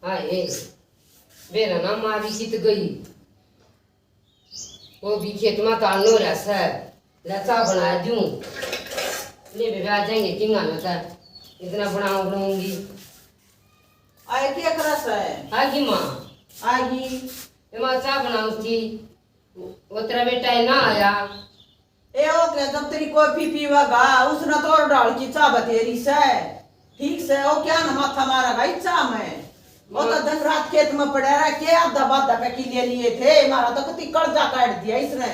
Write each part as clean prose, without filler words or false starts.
हाय मेरा ना माँ भी सीत गई वो भी खेत में तालनो रस है लचा बना दूं ले बेबे आ जाएंगे किंगा में का इतना बनाऊंगी आए क्या करस है आगी माँ आगी ये माँ चाय बनाऊं थी वो तेरा बेटा है ना आया ए ओ क्या जब तेरी कॉफी पीवागा उसने तो और डाल की चाय बतेरी से ठीक से ओ क्या न माथा मारा भाई चाय में वो तो दिन रात खेत में पड़ा रहा के आधा बाधा पे किले लिए थे मारा तो कति कर्जा काट दिया इसने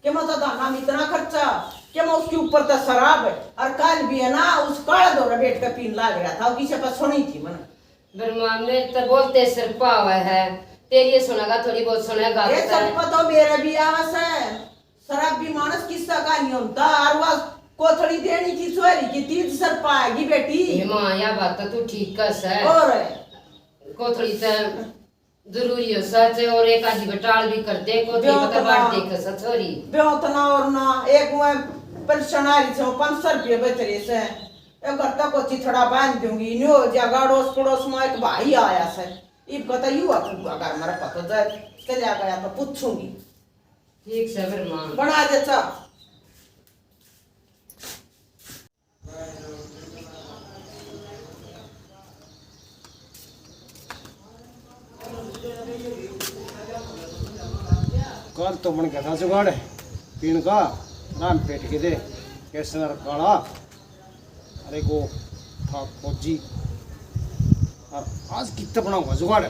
कि मैं तो दाना में इतना खर्चा कि मैं उसके ऊपर तो शराब है और कल भी है ना उस काला दौरा बैठ कर पीन लग रहा था किसी पर सुनी थी मैंने बर्मा में तो बोलते सिर पावा है तेरी सुनेगा थोड़ी बहुत सुनेगा ये सब तो मेरे भी आवाज है शराब भी मानस किस्सा का नहीं होता और वह कोथड़ी देनी की सोरी की तीज सर पाएगी बेटी माँ यह बात तो तू ठीक कस है और कोथड़ी से जरूरी है सच और एक आधी बटाल भी करते कोथड़ी पता बांट देख सचोरी बेउतना और ना एक मैं पेंशनरी से 500 रुपये बच रहे से एक घर तक को चिथड़ा बांध दूंगी न्यो जगह अड़ोस पड़ोस में एक भाई आया से इब कहता युवा अगर मेरा पता जाए चला गया तो पूछूंगी ठीक से बर्मा बना दे चा कल तो बन गया था जुगाड़ पीन का राम पेट के दे कैसे काला अरे को था फौजी और आज कितना बनाऊंगा जुगाड़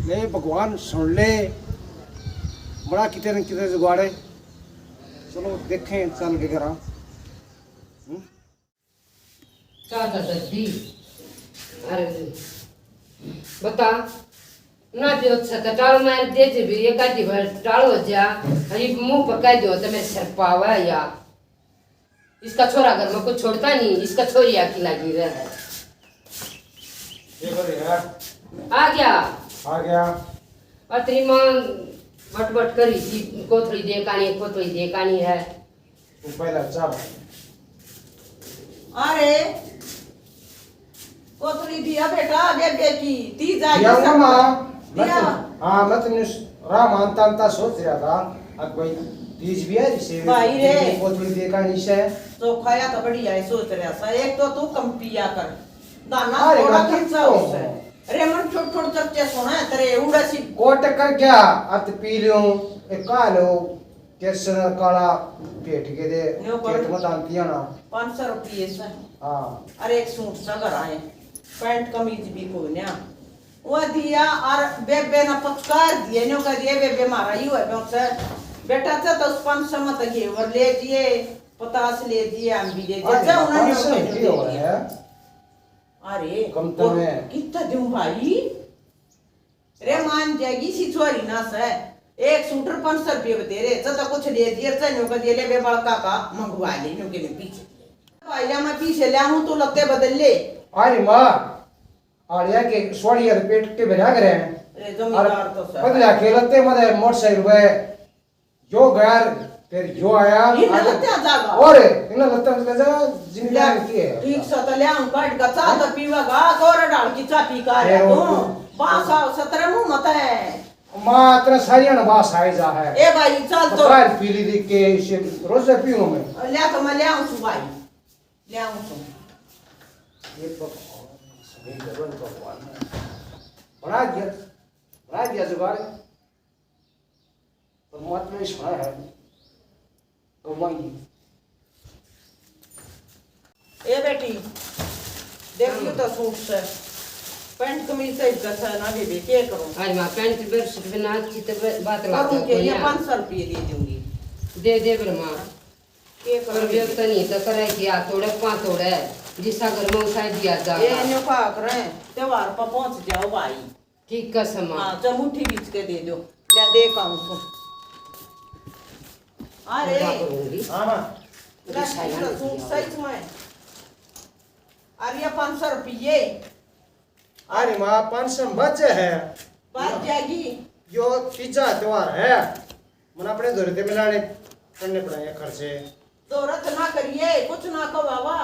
ले भगवान सुन ले बड़ा कितने जुगाड़ है चलो देखें चल के करा चादर दद्दी अरे बता ना जो सताल मार दे जे भी एक आधी बार टाल हो जा अरे मुंह पका दो तो मैं सर पावा या इसका छोरा घर में कुछ छोड़ता नहीं इसका छोरी आकी लगी रहा है ये कर यार आ गया और तेरी माँ बट बट करी थी कोथड़ी दे कानी है तू पहला चाप अरे कोथड़ी दिया बेटा बेबे की ती जाएगी दिया माँ दिया हाँ मैं तुमने राम अंता सोच रहा था अब कोई तीज भी है जिसे भाई रे कोथड़ी देखा नीचे तो खाया तो बढ़िया है सोच रहा था एक तो तू कम पिया कर दाना अरे थोड़ा मैं खर्चा उससे अरे मन छोट छोट चर्चे सुना तेरे उड़ा सी कोट कर क्या अब पी लो एक कालो कैसे काला पेट के दे खेत में दांतिया ना 500 रुपये से हाँ अरे एक सूट सा घर आए पैंट कमीज भी कोई ना वो दिया और बेबे ना पचकार दिए नो कर दिए बेबे मारा ही हुआ बेटा बेटा से तो 500 मत ये और ले दिए 50 ले दिए हम भी ले दिए जा उन्होंने अरे कम तो में कितना दूं भाई रे मान जाएगी सी छोरी ना से एक सूटर 500 रुपये बते रे तो कुछ ले दिए चनो का दे ले बे बड़का का मंगवा ले नो के पीछे भाई मैं पीछे ले हूं तो लगते बदल ले अरे माँ आलिया के सोड़िया पेट के बिना करे अरे जमींदार तो सर बदला खेलते मदे मोटरसाइकिल पे जो गया फिर जो आया और इन लगता है जगह जिंदगी की है ठीक सा तो ले हम काट का चा तो पीवागा और डाल की चा पी का रे बासा 17 मुंह मत है माँ इतना सारी ना बास आए जा है ए भाई चल तो काल पीली देख के इसे रोज पीऊं मैं ले तो मैं ले आऊं सु भाई ले आऊं सु ये तो सभी जरूर भगवान बड़ा दिया जुगाड़ परमात्मा ने सुना है कमाई ए बेटी देखियो तो सूट से पैंट कमीज से कैसा ना बेबी क्या करूं आज माँ पैंट पर सूट बिना अच्छी तो बात करूं के ये 500 रुपये दे दूंगी दे बर्मा के पर करूं व्यक्त नहीं तो करे कि आ तोड़े पाँच तोड़े जिसका घर में उठाई दिया जा ये न्यू का करे त्योहार पर पहुंच जाओ भाई ठीक का समा हां चमुठी बीच के दे दो ले दे काऊं तो अरे हां ना सूट सही में अरे 500 रुपये अरे माँ 500 बचे है बात जाएगी जो तीजा त्योहार है मन अपने दौरे मिलाने करने पड़ेंगे खर्चे दौरत ना करिए कुछ ना कहो बाबा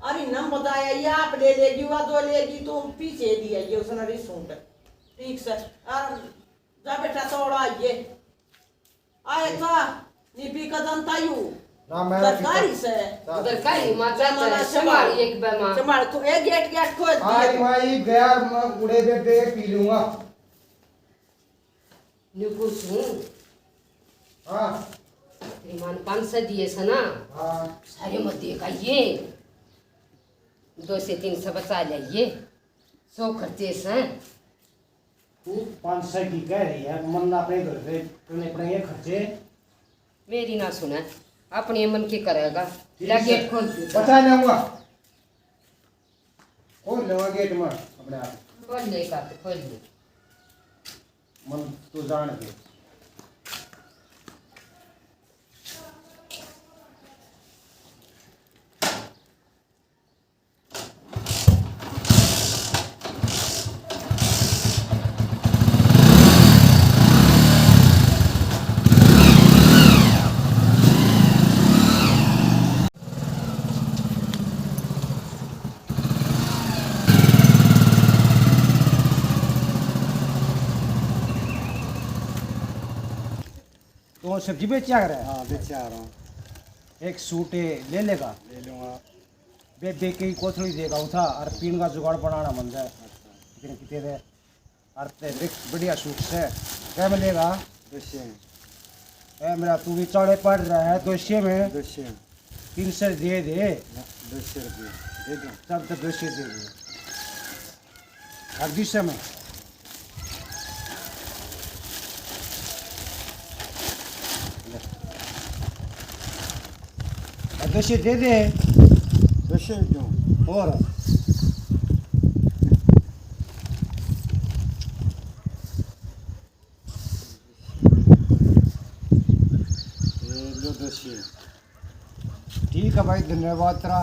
अरे न हम बताया ये आप ले लेगी वह दो लेगी तो पीछे दिया ये उसने रिसूट ठीक से और जा बेटा थोड़ा ये आए था निपी कदम तायू ना मैं सरकारी से उधर का ही माता संभाल एक बेमा संभाल तो एक गेट गेट खोल आज दिया भाई गया मैं उड़े बेबे पी लूंगा निकुस हूँ हाँ ईमान 500 दिए सना हाँ सारे मत दिए का ये 2 से 300 बचा जाइए 100 खर्चे से तू 500 की कह रही है मन अपने घर पे करने पड़ेंगे खर्चे मेरी ना सुना अपने मन की करेगा ला गेट खोल दे बचा लूंगा खोल लूंगा गेट में अपने आप खोल ले का खोल ले मन तू जान के तो सब्जी बेच आ रहा है हाँ बेचे आ रहा हूँ एक सूट ले लेगा ले लूँगा बेबे की कोथड़ी देगा उठा और पीन का जुगाड़ बनाना मन जाए लेकिन कितने दे और तेरे बढ़िया सूट से क्या मिलेगा दृश्य ए मेरा तू भी चौड़े पड़ रहा है 200 में दृश्य 300 दे दे ₹200 दे दूँ तब तो 200 दे दे और 200 में और 200 दे दे दृश्य दूँ और ये लो दृश्य ठीक है भाई धन्यवाद तेरा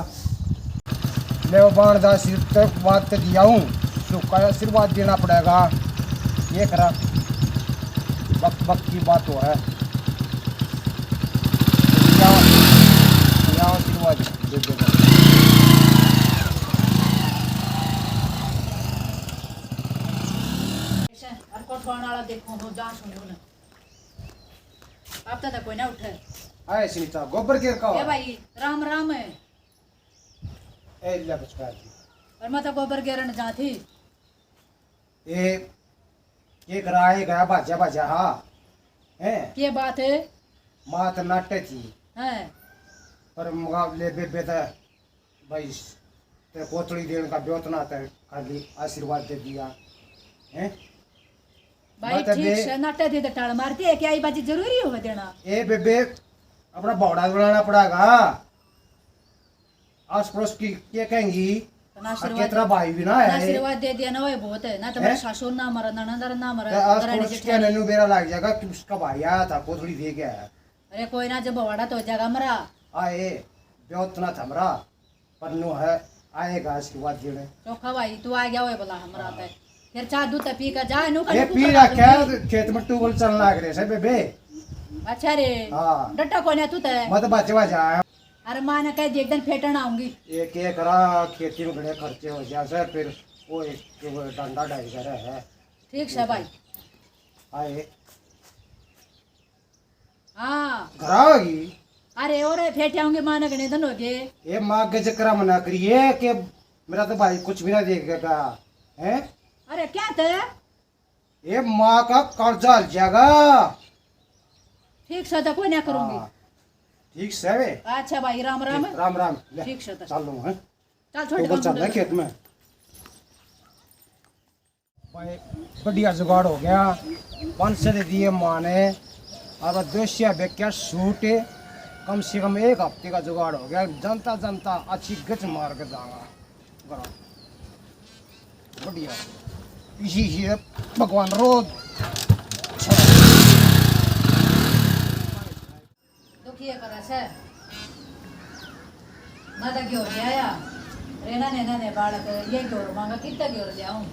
मैं वो बाणदास तक बात तो दिया हूँ तो का आशीर्वाद देना पड़ेगा ये करा वक्त वक्त की बात हो है क्या आशीर्वाद दे देगा और कोठवान वाला देखो हो जा सुनो ना अब तक कोई ना उठे आए सुनीता गोबर के का ए भाई राम राम है ए ले बचका दी और मैं तो गोबर गिरन जाती ये कराए गया बाजा बाजा हाँ हैं ये बात है मात नाटे थी हैं पर मुकाबले बेबे तो भाई ते कोतड़ी देने का ब्योतना था खाली आशीर्वाद दे दिया हैं भाई बात है ठीक बे- से नाटे थी तो टाल मारती है क्या ये बात जरूरी हो देना ए बेबे अपना बौड़ा बनाना पड़ेगा आस पड़ोस की क्या कहेंगी ना और आशीर्वाद कितना भाई भी ना है आशीर्वाद दे दिया ना वो बहुत है ना तो मेरा सासुर ना मरा ननदर ना मरा तो आस घराने पड़ोस जेठानी। के नैनू बेरा लग जाएगा कि उसका भाई आया था कोथड़ी दे गया है अरे कोई ना जब बवाड़ा तो हो जाएगा मरा आए ब्योतना था हमारा पन्नू है आएगा आशीर्वाद देने चोखा भाई तू आ गया वो बोला हमरा पे फिर चाह दूध पी कर जा नु ये पी रखा है खेत में ट्यूबवेल चलने लग रहे से बेबे अच्छा रे हाँ डट्टा कोई ना तू ते मत बचवा जा अरे मां ने कह दी एक दिन फेटन आऊंगी एक एक करा खेती में बड़े खर्चे हो जाए फिर वो एक डंडा ढाई कर है ठीक से भाई आए हाँ घर आओगी अरे और फेटे आऊंगे मां ने गणे धन हो गए ये माँ के चक्कर मना करिए कि मेरा तो भाई कुछ भी ना देखेगा हैं अरे क्या थे ये माँ का कर्जा हल जाएगा ठीक से तो कोई ना करूंगी हाँ, ठीक से वे अच्छा भाई राम राम राम राम ले ठीक से तो चलो हैं चल छोड़ ऊपर चल रहा है खेत में भाई बढ़िया जुगाड़ हो गया 500 दे दिए माँ ने और 200 बेचा सूट कम से कम एक हफ्ते का जुगाड़ हो गया जनता जनता अच्छी गच मार के जाएगा बढ़िया इसी से भगवान रोज दुखी करे से ना तो क्यों ले आया रेना ने बालक ये क्यों मांगा कितना क्यों ले आऊं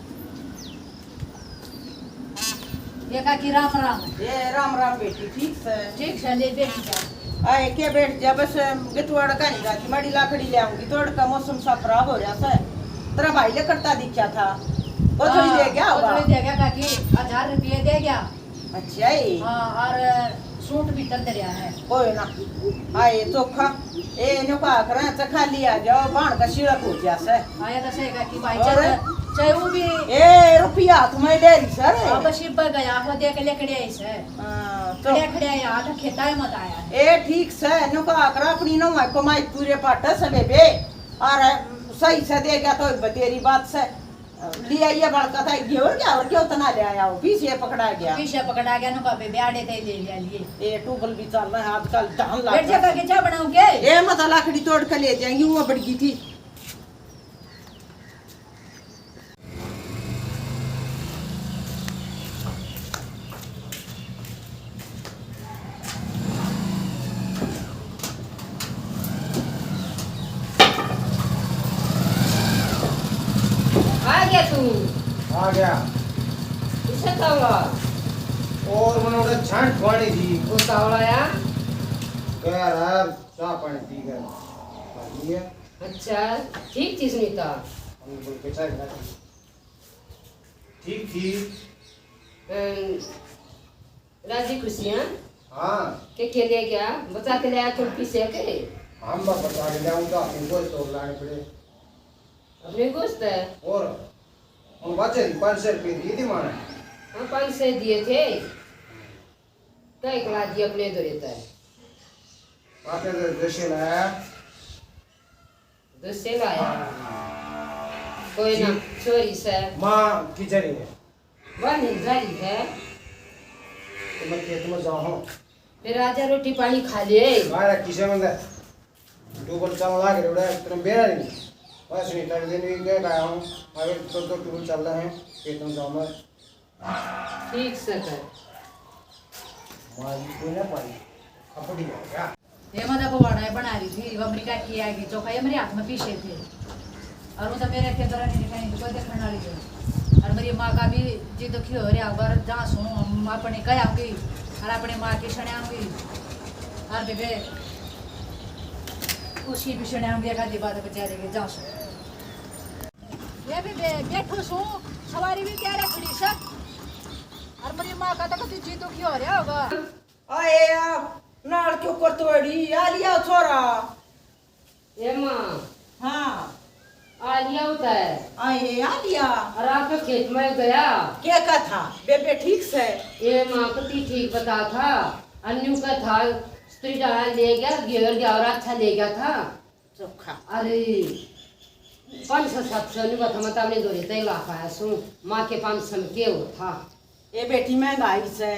ये का की राम राम ये राम राम बेटी ठीक से ठीक से ले बेटी जा आए के बैठ जा बस गितवाड़ का नहीं जाती माड़ी लाकड़ी ले आऊंगी तोड़ का मौसम सा खराब हो रहा है तेरा भाई ले करता दिखा था वो थोड़ी दे गया वो होगा थोड़ी दे गया काकी 1000 रुपये दे गया। अच्छा ही हाँ और सूट भी तल दरिया है। कोई ना आए चोखा ए नो का करा चखा लिया जाओ बाण का शिड़क हो जा से आया तो सही काकी भाई और? चाहे वो भी ए रुपया तुम्हें दे रही सर अब शिप पर गया हो देख ले खड़े ऐसे तो खड़े खड़े यहाँ तो खेता है मत आया है। ए ठीक से नो का करा अपनी नो माई को माई पूरे पाटा सबे बे और सही से दे गया तो बतेरी बात से लिया ये बड़का था क्या उतना ले आया हो पीछे पकड़ा गया पीछे पकड़ा गया नुका पे ब्याडे थे ले लिया लिए ए टूबल भी चल रहा है आजकल धान बैठ जा लगा काकी चाय बनाऊंगे। ए मत लाकड़ी तोड़ के ले जाएंगी वो बड़गी थी आ गया तू आ गया इसे तावला और मैंने उधर छांट पानी दी वो तावला या गया यार चाह पानी पी कर ये अच्छा ठीक थी सुनीता हम बोल के चाय बना ठीक थी राजी खुशियाँ हाँ के लिए क्या बचा के ले आया तुम पीछे के हम बस बता के लाऊंगा इनको तो लाने पड़े अपने गोश्त है और उन बच्चे 500 रुपये दी थी माने हम 500 दिए थे कई कला दिए अपने दो रहता है आपने तो जैसे लाया दूसरे लाया कोई ना चोरी से माँ की जरी है बनी जारी है तो मैं खेत में जाऊँ फिर आजा रोटी पानी खा ले बाहर किसे में दे टूबल चल रहा है उड़ा तुम बेरा नहीं बस नहीं तक दिन भी गया हूँ अगर तो टूबल चल रहे हैं खेत में जाऊँ मैं ठीक से कर मारी कोई ना पाई अपनी हो गया ये मजा पवाड़ा बना रही थी वो अमेरिका की आएगी चौखा ये मेरे हाथ में पीछे थे और वो तो मेरे के तरह नहीं दिखाई कोई देखने वाली है और मेरी माँ का भी जी दुखी हो रहा अगर जहाँ सुनो हम अपने कह आऊँगी और अपने माँ की शने आऊँगी और बेबे उसकी भी शने आऊँगी एक आधी बात बेचारे के जहाँ सुनो ये बेबे बैठो सो सवारी भी क्या रखड़ी सब और मेरी माँ का तो कभी जी दुखी हो रहा होगा। आए नाल क्यों कर तोड़ी आ लिया छोरा ये माँ हाँ आ लिया होता है आए आ लिया और आपका खेत में गया क्या का था बेबे ठीक से ये माँ कति ठीक बता था अन्यू का था स्त्री डाला ले गया गिर गया और अच्छा ले गया था चोखा अरे 500-700 नहीं बता मतलब अपने दो रहता ही ला पाया सू माँ के 500 में के वो था ये बेटी महंगाई से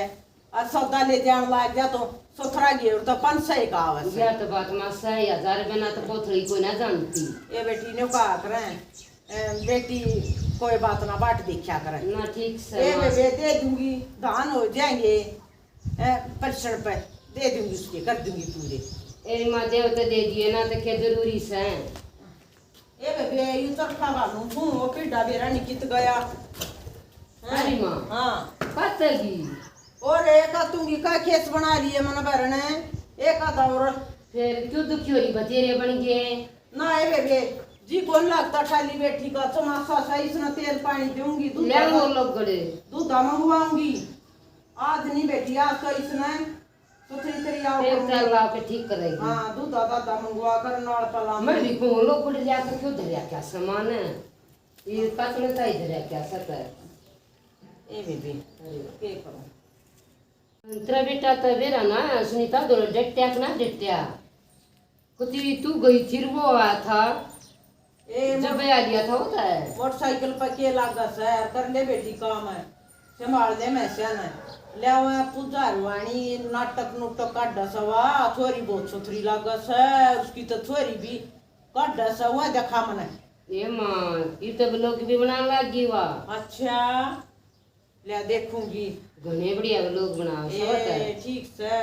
और सौदा ले जान लाग जा तो सोथरा गिर तो 500 का आवश्यक यह तो बात माँ 1000 बना तो पोथड़ी को ना जानती ये बेटी ने कहा करें बेटी कोई बात ना बाट देखा करें ना ठीक से ये माँ बेबे दे दूंगी धान हो जाएंगे परिसर पे दे दूंगी उसके कर दूंगी पूरे ए माँ देव तो दे दिए ना तो क्या जरूरी से ये बेबे यू तो खावा लूं हूं वो पीड़ा बेरा निकट गया अरे माँ हाँ पतगी और एक आतूंगी का केस बना लिए मन भरने एक आधा और फिर क्यों दुखी हो रही बतेरे बन गए ना ये बेबे जी कौन लगता खाली बेटी का चमासा सही से तेल पानी दूंगी दूध ले वो लोग गड़े दूध मंगवाऊंगी आज नहीं बेटी आज तो इसने सुथरी तरी आओ फिर चल ला के ठीक करेगी हाँ दूध दादा मंगवा कर नाल पला मैं भी को लोग गुड़ लिया कर क्यों धरिया क्या सामान है ये पतले ताई धरिया क्या सत है ए बेबी अरे के करो तेरा बेटा तो बेरा ना सुनीता दो डट्या ना डट्या कुछ तू गई थी वो आया था ए जब आ लिया था होता है मोटरसाइकिल पर के लागा सैर कर ले बेटी काम है संभाल दे मैं से ना ले आवा पुजारवाणी नाटक नुटक काढ़ा सवा थोड़ी बहुत सुथरी लागा से उसकी तो थोड़ी भी काढ़ा सवा देखा मने ये माँ ये तो लोग भी बनाने लगी वाह अच्छा ले देखूंगी घने बढ़िया लोग बना सब है ए ठीक से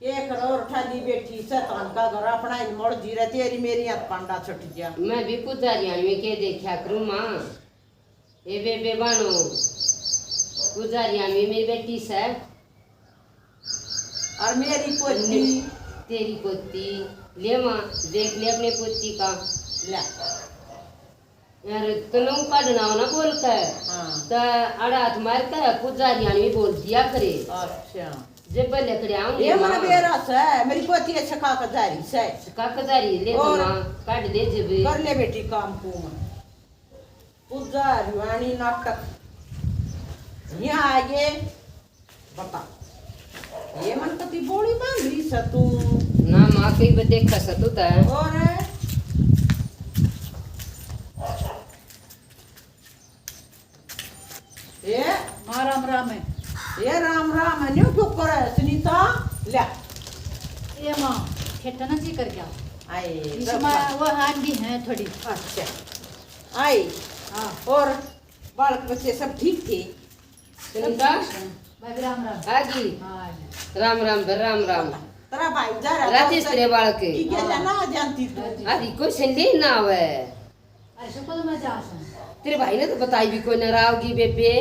एक और ठाली बेटी शैतान का घर अपना ही मोड़ जी रहे तेरी मेरी हाथ पांडा छुट गया मैं भी कुछ जारिया में के देखा करूँ माँ ये बेबे बनो गुजारिया में मेरी बेटी से और मेरी पोती तेरी पोती ले माँ देख ले अपने पोती का ले यार तनु काटना ना बोलता है हाँ तो अड़ा हाथ मारता है पुजारी आने बोल दिया करे अच्छा जब लकड़ी आऊंगी ये मन बेरा से मेरी पोती है छका का जारी से काकदारी ले तो और- माँ काट दे जब कर ले बेटी काम को पुजारी वाणी नाटक यहाँ आगे बता ये मन कति बोली बांध ली से तू ना माँ कहीं पे देख का सतुता है और ये माँ राम राम है ये राम राम है न्यू क्यों करे सुनीता ले ये माँ खेटना जी कर क्या आई इसमें वो हान भी है थोड़ी अच्छा आई हाँ और बालक बच्चे सब ठीक थे सुनीता भाई राम राम आगी हाँ राम राम बर राम राम तेरा भाई जा रहा राजेश तेरे बालक की क्या जाना जानती तू अरे कोई संदेह ना आवे अरे शुक्र तो मैं जा सकूं तेरे भाई ने तो बताई भी कोई नाराजगी बेबे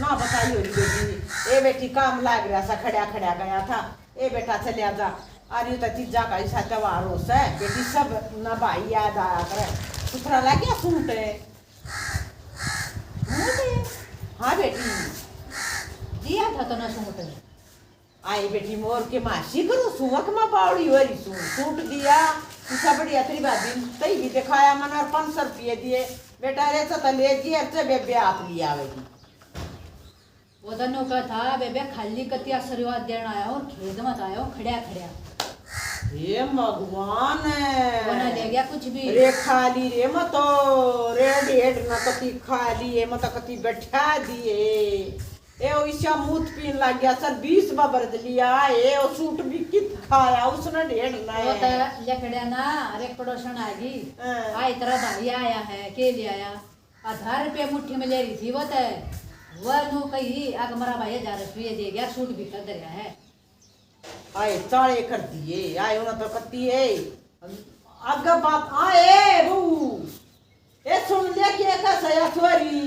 ना बताई होगी बेटी ए बेटी काम लाग रहा सा खड़ा खड़ा गया था ए बेटा चलिया जा अरे तो तीजा का ऐसा त्योहार हो से बेटी सब ना भाई याद आया करे सुथरा लग गया सूट है हाँ बेटी दिया था तो ना सूट आई बेटी मोर के मासी करो सुवक में बावड़ी हो रही सूट दिया सब बढ़िया तेरी भाभी तई भी दिखाया मन और 500 रुपये दिए बेटा रे तो ले जी अर्चे बेबे आप लिया आवेगी वो दोनों का था बेबे खाली कति आशीर्वाद देना आया हूँ खेत मत आया हूँ खड़िया खड़िया हे भगवान वो ना ले गया कुछ भी रे खाली रे मतो रे ढेड न कति खाली है मत कति बैठा दिए ए ओ ईशा मूत पीन लग गया सर 20 बाबर लिया ए ओ सूट भी कित खाया उसने ढेड ना वो तो है ले खड़िया ना अरे पड़ोसन आएगी हाँ। आई तरह भाई आया है के ले आया 1000 रुपये मुट्ठी में ले रही थी वो तो वह नु कही आग मरा भाई 1000 रुपये दे गया सूट भी कर दे है आए चाले कर दिए आए उन्हें तो कत्ती है आगे बात आए बहू ए सुन ले के कैसा या थोरी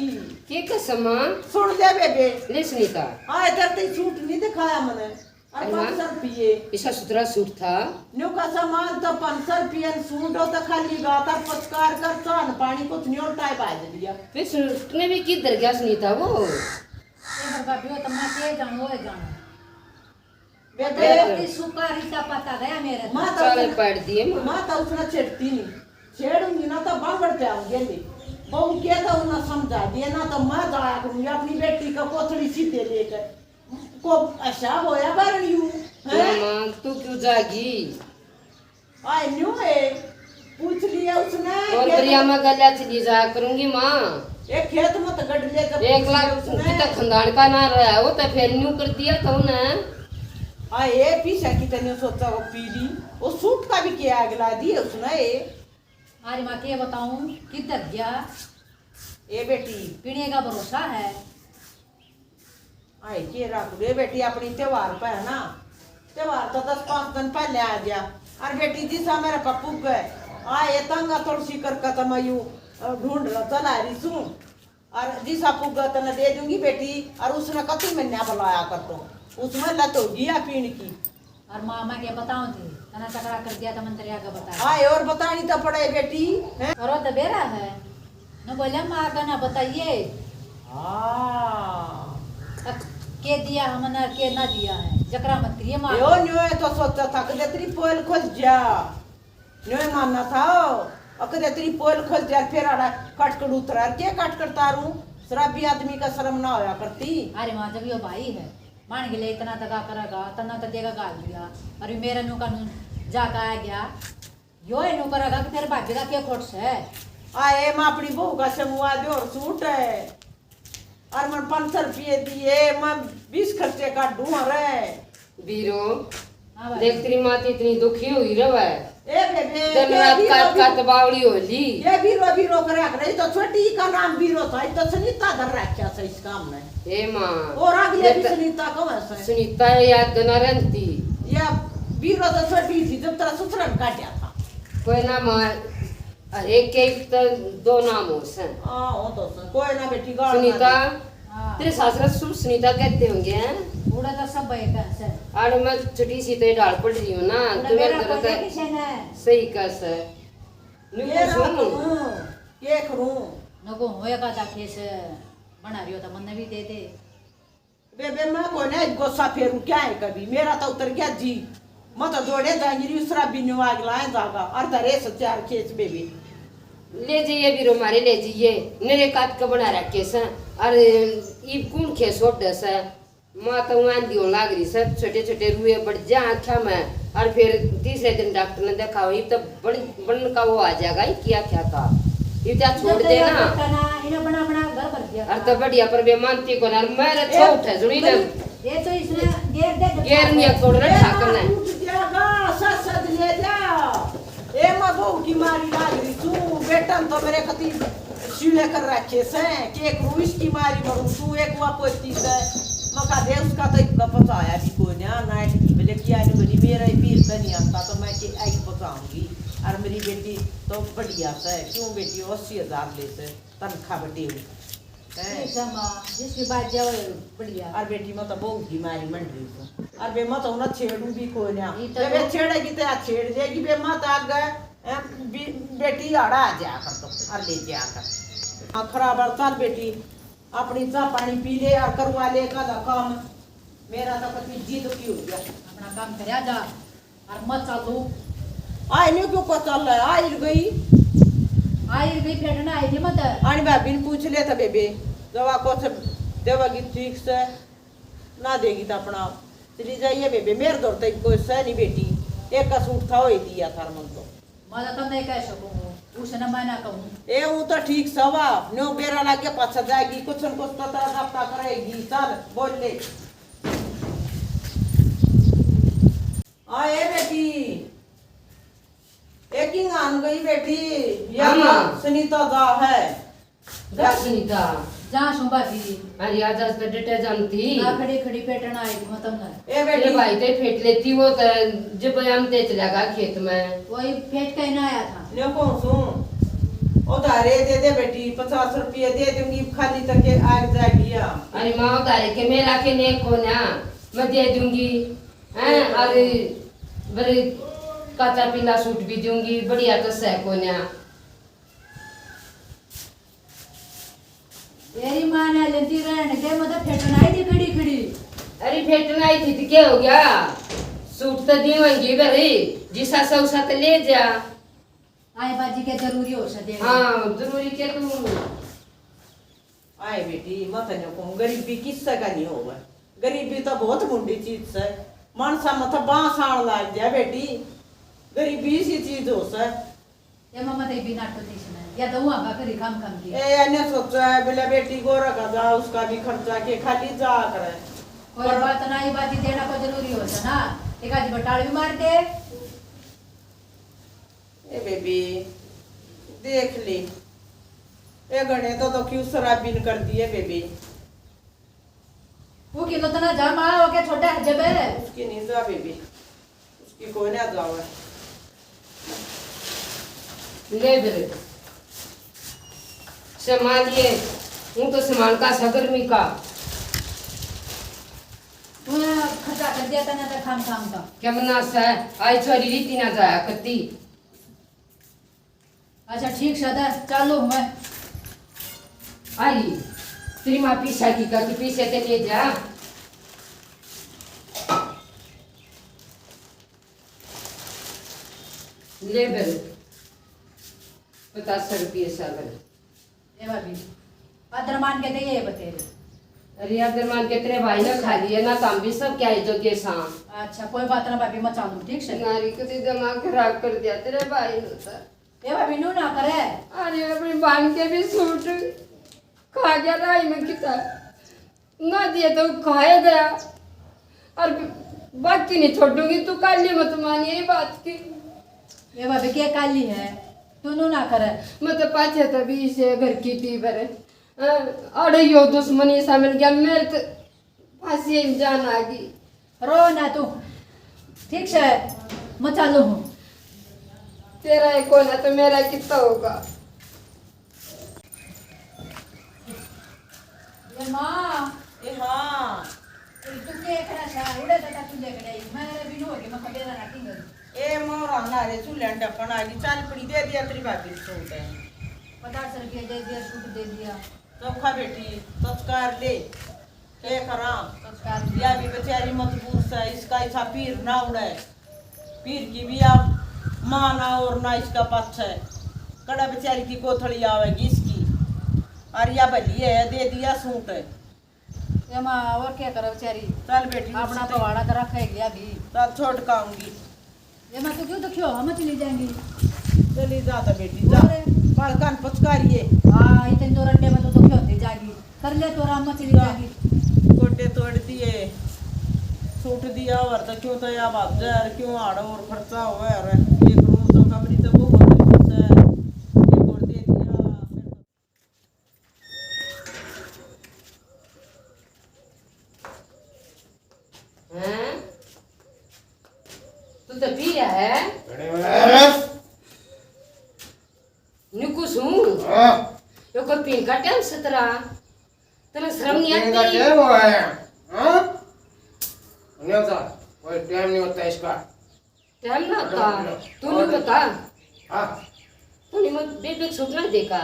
के कसमा सुन ले बेबे ले सुनीता आए तेरे सूट नहीं दिखाया मैंने और अरे वाह। 500 रुपये इसका सुथरा सूट था न्यू का सामान तो 500 रुपये सूट हो तो खाली गाता पचकार कर चान पानी कुछ नहीं और टाइप आ दिया फिर सूट में भी किधर गया सुनीता वो ये बरका पियो तो मैं के जानो वो जानो बेबे तेरी सुपारी का पता गया मेरे तो। माँ चाले तो पड़ दिए माँ माँ तो उसने छेड़ती नहीं छेड़ूंगी ना तो बांगड़ पे आऊंगी बहू के तो उन्हें समझा दिए ना तो मैं जाया करूंगी अपनी बेटी का कोथड़ी सीधे लेकर को ऐसा होया बरनियू हैं माँ तू क्यों जागी आई न्यू है पूछ लिया उसने और दरिया में गला चली जाया करूंगी माँ एक खेत में तो गड्ढ लेकर 1 लाख कितना खंदान का ना रहा है वो तो फिर न्यू कर दिया था उन्हें हाँ ये पीछा की तने सोचा वो पीली वो सूट का भी क्या अगला दिए उसने आज माँ के बताऊं किधर गया ए बेटी पीने का भरोसा है आई के रख रे बेटी अपनी त्योहार पे है ना त्योहार तो 10-5 दिन पहले आ गया और बेटी जी सा मेरा पप्पू गए आए तंगा तुलसी कर कदम यू ढूंढ रहा चला रही सू और जिसा पुग तना दे दूंगी बेटी और उसने कति महीना बुलाया कर तो उसमें लत होगी या पीण की और मामा के बताऊं थी तना चकरा कर दिया था मंत्रिया का बता आए और बतानी तो पड़े बेटी हैं करो तो बेरा है न बोले माँ का ना बताइए हाँ अब के दिया हमने के ना दिया है जकरा मंत्री माँ यो न्योय तो सोचा था कि तेरी पोल खुल जा न्योय मानना था अकदे तेरी पोल खुल जा फिर आड़ा कट कर उतरा के कट कर तारू शराबी आदमी का शर्म ना होया करती अरे माँ जब यो भाई है मान गए इतना तका करेगा तना तो देगा गाल दिया अरे मेरा नु कानून जाका आ गया यो नु करेगा कि तेरे भाग्य का क्या खोट से आए मैं अपनी बहू का समूह दे और सूट है और मैं 500 रुपये दिए मैं 20 खर्चे काटू अरे बीरो हाँ भाई देख तेरी माँ तो इतनी दुखी हुई रवा है ए बेबे दिन रात काट काट बावड़ी होली ये बीरो कर रख रही तो छोटी का नाम बीरो था तो सुनीता कर रखा था इस काम में हे माँ और अगले भी सुनीता को वैसे सुनीता याद न रहती या बीरो तो छोटी थी जब तेरा सुथरन काटा था कोई ना माँ एक के तो 2 नाम हो सन हाँ हो तो कोई ना बेटी गाल सुनीता हाँ। तेरे सासरा सुनीता कहते होंगे हैं। बूढ़ा तो सब बैठा है और मैं छोटी सी तो डाल पड़ रही हूँ ना, बूढ़ा तुम्हें मेरा जरूरत कोई है। किसे ने सही कस है। ये नुकु रहा सुन, हूँ, ये करूँ नको होएगा ता केस बना रही हो तो मन भी दे दे। बेबे मैं को नहीं गुस्सा फेरू क्या है कभी मेरा तो उतर गया जी। मैं तो दौड़े जाएंगी दूसरा बिनु आग लाए जागा और धरे से चार खेच बेबी। ले जाइए भी रोमारे ले जाइए, मेरे काट का बना रखे से। अरे ये कौन खे सोप दस है, माँ तो वहाँ दियो लाग रही सब छोटे छोटे रुए बढ़ जा आँखा में। और फिर तीसरे दिन डॉक्टर ने देखा ये तो बन का वो आ जाएगा, ये क्या क्या था, ये क्या छोड़ देना। इन्हें बना बना घर भर दिया। और तो बढ़िया पर बेमानती को ना मेरे छोट है सुनी ना, ये तो इसने गेर दे गेर नहीं छोड़ना ठाकर ने। जागा सच सच ले जा ए माँ बहू की मारी लाग रही तू बेटन तो मेरे कती सिले कर रखे से कि एक रूस की मारी मरू तू एक वापसी से मका दे उसका तो इतना पता आया भी को ना नाइट की बजे किया नहीं बनी मेरा ही पीर तो नहीं आता तो मैं कि आई बताऊंगी। और मेरी बेटी तो बढ़िया से क्यों बेटी 80,000 ले से तनख्वाह बटे हुई जिसकी बात जाओ बढ़िया। और बेटी मत बहुत बीमारी मंड रही थी और बे मत उन्हें छेड़ू भी को ना ये तो बे छेड़ेगी तो छेड़ देगी बे मत आ गए बेटी आड़ा आ जा कर तो और ले जा कर खराब अड़ताल बेटी अपनी चाह पानी पी ले और करवा ले का काम मेरा तो कभी जी दुखी हो गया। अपना काम करया जा और मत चालू आई नहीं क्यों को चल रहा है आई गई आई भी फेटना आई थी मत आनी भाभी ने पूछ ले था बेबे दवा को से देवागी ठीक से ना देगी तो अपना चली जाइए बेबे मेरे दौर तक कोई सह नहीं बेटी एक का सूट था वही दिया था मन तो मैं तो नहीं कह सकूँ उसने मैं ना कहूँ ए वो तो ठीक सवा नो बेरा लागे पाछा जाएगी कुछ न कुछ तो तरह हफ्ता करेगी चल बोल ले आए बेटी एक ही आन गई बेटी हाँ, ये माँ। सुनीता जा है जा सुनीता, जहाँ सुबह भी अरे आज आज तो डेटे जानती ना खड़ी खड़ी पेटना आई थी मतलब ना ए तेरे बेटी भाई तो फेंट लेती वो तो जब बयान दे चलेगा खेत में। वही फेट के ना आया था ने कौन सुन उधारे दे दे बेटी 50 रुपये दे दूंगी खाली तक के आग जाएगी या अरे माँ उतारे के मेरा के ने को ना मैं दे दूंगी हैं। अरे बड़े काचा पीला सूट भी दूंगी बढ़िया तो सह को ना। मेरी माँ ने लेती रहने के मतलब फेटना आई थी खड़ी खड़ी अरे फेंटना आई थी तो क्या हो गया, सूट तो दीवांगी बरे जिसा सौसा तो ले जा। आई बाजी के जरूरी हो सके हाँ जरूरी के तू आए बेटी मत न कहूँ गरीबी किससे का नहीं होगा गरीबी तो बहुत मुंडी चीज है मानसा मत बांस आण लाग जाए बेटी गरीबी सी चीज हो से ये मम्मा ते भी नाटक थी सुना या तो वहाँ का करी काम काम की ए अन्य सोचा है बोले बेटी गोरा का जा उसका भी खर्चा के खाली जा करे कोई बात ना ये बात देना को जरूरी होता ना एक आधी बटाल भी मार दे ए बेबी देख ली ए गणे तो क्यों शराबीन कर दिए बेबी वो किलो तो ना जा मारा हो के छोटा जब है उसकी नहीं जा बेबी उसकी कोई ना जाओ ले बरे सामान ये हूँ तो सामान का सगर्मी का तूने खर्चा कर दिया था ना तो खाम खाम का क्या मनास है आई छोरी रीति ना जाया करती। अच्छा ठीक सदा चालू मैं आई तेरी माँ पीछा की का कि पीछे ते ले जा ले बरे 50 रुपये सागर। ये भाभी अदर मान के दे ये बतेरे अरे यार मान के तेरे भाई ने खा लिया ना काम भी सब क्या है जो के साथ। अच्छा कोई बात ना भाभी मैं चालू ठीक से नारी को तो दिमाग खराब कर दिया तेरे भाई ने तो। ये भाभी नू ना करे अरे अपनी बहन के भी सूट खा गया राई में किता ना दिए तो खाया गया और बाकी नहीं छोड़ूंगी तू काली मत मानिए ये बात की। ये भाभी के काली है तू नू ना करे मैं तो पाछे तभी से घर की थी बरे अरे यो दुश्मनी सा मिल गया मेरे तो फांसी में जान आ गई। रो ना तू ठीक से मैं चालू हूँ तेरा एक होना तो मेरा कितना होगा। ए माँ ए हाँ तू के खड़ा सा उड़े दादा तू देख रही मेरे बिनु हो के मैं खबेरा नाटिंग ए मोरा ना रे चूल्हे डपन आ गई चाल पड़ी दे दिया तेरी भाभी सूट है 50 रुपये दे दिया सूट दे दिया तो खा बेटी तत्कार ले के करा संस्कार या भी बेचारी मजबूर से इसका ऐसा पीर ना उड़े पीर की भी आप माना और ना इसका पक्ष है कड़ा बेचारी की कोथड़ी आवेगी इसकी और या बलिए है दे दिया सूट है ये माँ और क्या करो बेचारी चल बेटी अपना पवाड़ा तो रखेगी अभी चल छोड़ काऊंगी ये माँ तो क्यों दुखी हो हम चली जाएंगी चली जाता बेटी जा बालकान पचकारिए हाँ इतने दो रंडे में तो दुखी होती जाएगी कर ले तो राम चली जाएगी गोटे तोड़ दिए सूट दिया और तो क्यों तो या बात जर क्यों आड़ो और खर्चा हुआ है एक रूम तो कमरी तो वो होती है एक और दे दिया हैं? तू तो पी रहा है निकुस हूँ यो कोई पीन का टाइम सतरा तेरे शर्म नहीं पीने का आती टाइम हुआ है हाँ नहीं होता कोई टाइम नहीं होता इसका टाइम ना था तू नहीं बता हाँ तू नहीं मत बेबे छुपना देखा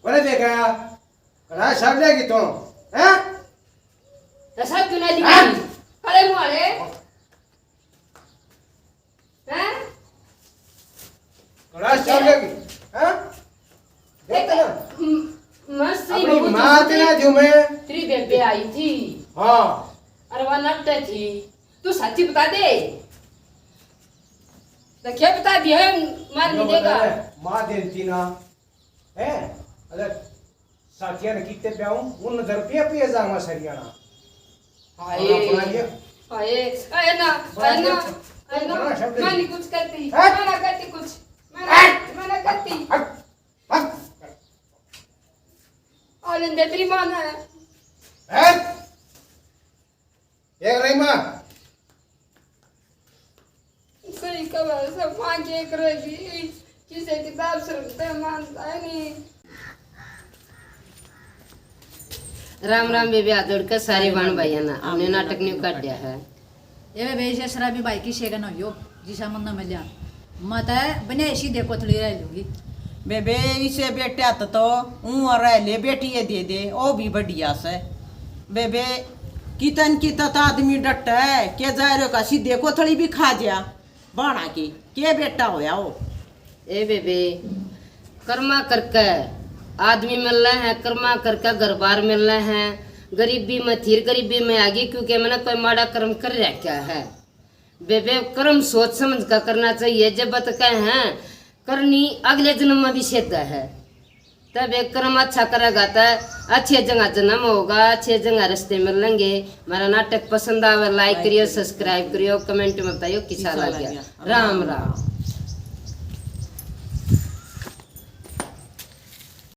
बोले देखा कड़ा सब जाएगी तो हैं ऐसा क्यों नहीं दिखी अरे मारे हैं कड़ा सब जाएगी हैं देख देखते ना मस्त ही अपनी बहुत माँ थी। तेरा जुमे तेरी बेबे आई थी हाँ अरे वह नट्टे थी तू सच्ची बता दे तो क्या बता दिया मार नहीं देगा माँ देती ना है अरे साथिया ने कितने पे आऊं 19 रुपये पिए जाऊंगा सरियाना हाय हाय ना मैं नहीं कुछ करती मैं ना करती कुछ मैं ना करती और इंदे तेरी माँ ना है एक रही माँ सही कबर सब माँ की एक रहेगी किसे किताब से रुकते मानता है नहीं राम राम बेबी आदोड़ का सारी बाण भैया ना हमने नाटक नहीं काट दिया है ये बेजे शराबी बाई की शेगन हो यो जिसा मन न मिल्या मत बने ऐसी देखो थोड़ी रह लूंगी बेबे इसे बेटा तो रह ले बेटी ये दे दे ओ भी बढ़िया से बेबे कितन की तत आदमी डट है के जा रहे का सीधे को थोड़ी भी खा जा बाणा की के बेटा होया वो ए बेबे कर्मा करके आदमी मिल रहे हैं कर्मा करके घर बार मिल रहे हैं गरीबी में थीर गरीबी में आ गई क्योंकि मैंने कोई माड़ा कर्म कर रहा क्या है बेबे कर्म सोच समझ कर करना चाहिए जब बत कहे हैं करनी अगले जन्म में भी सिद्ध है तब एक कर्म अच्छा करेगा तो अच्छे जगह जन्म होगा अच्छे जगह रास्ते मिलेंगे हमारा नाटक पसंद आवे लाइक करियो सब्सक्राइब करियो कमेंट में बताइयो किसा लग गया राम राम।